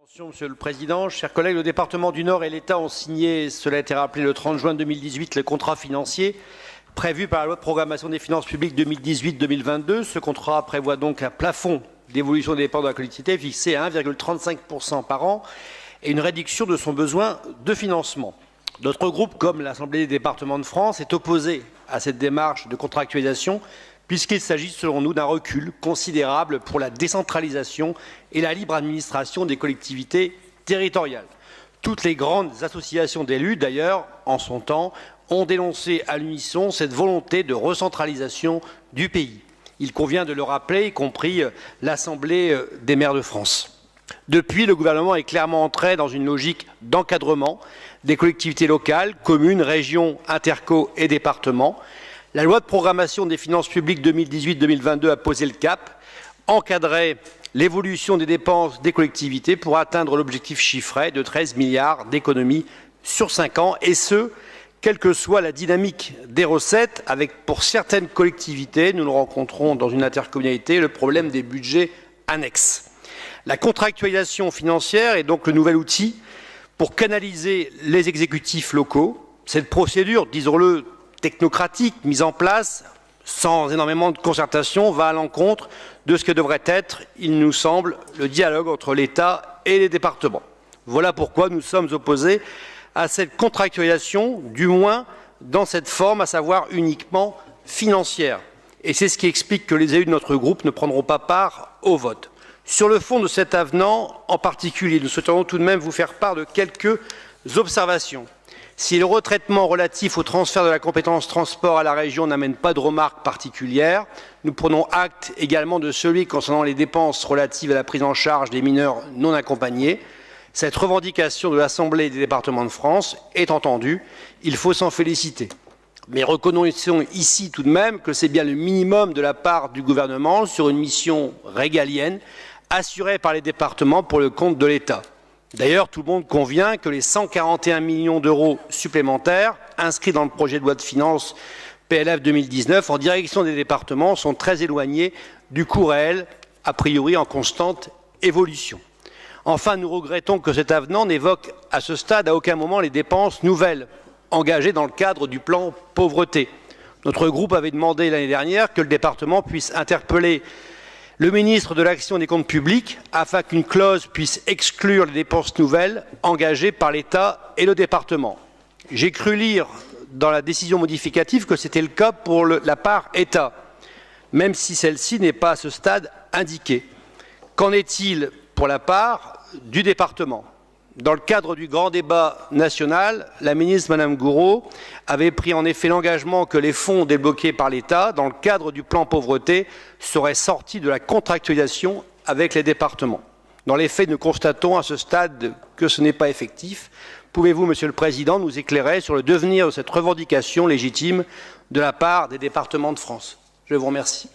Monsieur le Président, chers collègues, le département du Nord et l'État ont signé, cela a été rappelé le 30 juin 2018, le contrat financier prévu par la loi de programmation des finances publiques 2018-2022. Ce contrat prévoit donc un plafond d'évolution des dépenses de la collectivité fixé à 1,35% par an et une réduction de son besoin de financement. Notre groupe, comme l'Assemblée des départements de France, est opposé à cette démarche de contractualisation puisqu'il s'agit, selon nous, d'un recul considérable pour la décentralisation et la libre administration des collectivités territoriales. Toutes les grandes associations d'élus, d'ailleurs, en son temps, ont dénoncé à l'unisson cette volonté de recentralisation du pays. Il convient de le rappeler, y compris l'Assemblée des maires de France. Depuis, le gouvernement est clairement entré dans une logique d'encadrement des collectivités locales, communes, régions, interco et départements. La loi de programmation des finances publiques 2018-2022 a posé le cap, encadré l'évolution des dépenses des collectivités pour atteindre l'objectif chiffré de 13 milliards d'économies sur 5 ans, et ce, quelle que soit la dynamique des recettes, avec pour certaines collectivités, nous le rencontrons dans une intercommunalité, le problème des budgets annexes. La contractualisation financière est donc le nouvel outil pour canaliser les exécutifs locaux. Cette procédure, disons-le, technocratique mise en place sans énormément de concertation va à l'encontre de ce que devrait être, il nous semble, le dialogue entre l'État et les départements. Voilà pourquoi nous sommes opposés à cette contractualisation, du moins dans cette forme, à savoir uniquement financière. Et c'est ce qui explique que les élus de notre groupe ne prendront pas part au vote. Sur le fond de cet avenant en particulier, nous souhaiterions tout de même vous faire part de quelques observations. Si le retraitement relatif au transfert de la compétence transport à la région n'amène pas de remarques particulières, nous prenons acte également de celui concernant les dépenses relatives à la prise en charge des mineurs non accompagnés. Cette revendication de l'Assemblée des départements de France est entendue, il faut s'en féliciter. Mais reconnaissons ici tout de même que c'est bien le minimum de la part du gouvernement sur une mission régalienne assurée par les départements pour le compte de l'État. D'ailleurs, tout le monde convient que les 141 millions d'euros supplémentaires inscrits dans le projet de loi de finances PLF 2019 en direction des départements sont très éloignés du coût réel, a priori en constante évolution. Enfin, nous regrettons que cet avenant n'évoque à ce stade à aucun moment les dépenses nouvelles engagées dans le cadre du plan pauvreté. Notre groupe avait demandé l'année dernière que le département puisse interpeller le ministre de l'Action des comptes publics afin qu'une clause puisse exclure les dépenses nouvelles engagées par l'État et le département. J'ai cru lire dans la décision modificative que c'était le cas pour la part État, même si celle-ci n'est pas à ce stade indiquée. Qu'en est-il pour la part du département ? Dans le cadre du grand débat national, la ministre Madame Gourault avait pris en effet l'engagement que les fonds débloqués par l'État dans le cadre du plan pauvreté seraient sortis de la contractualisation avec les départements. Dans les faits, nous constatons à ce stade que ce n'est pas effectif. Pouvez-vous, Monsieur le Président, nous éclairer sur le devenir de cette revendication légitime de la part des départements de France ? Je vous remercie.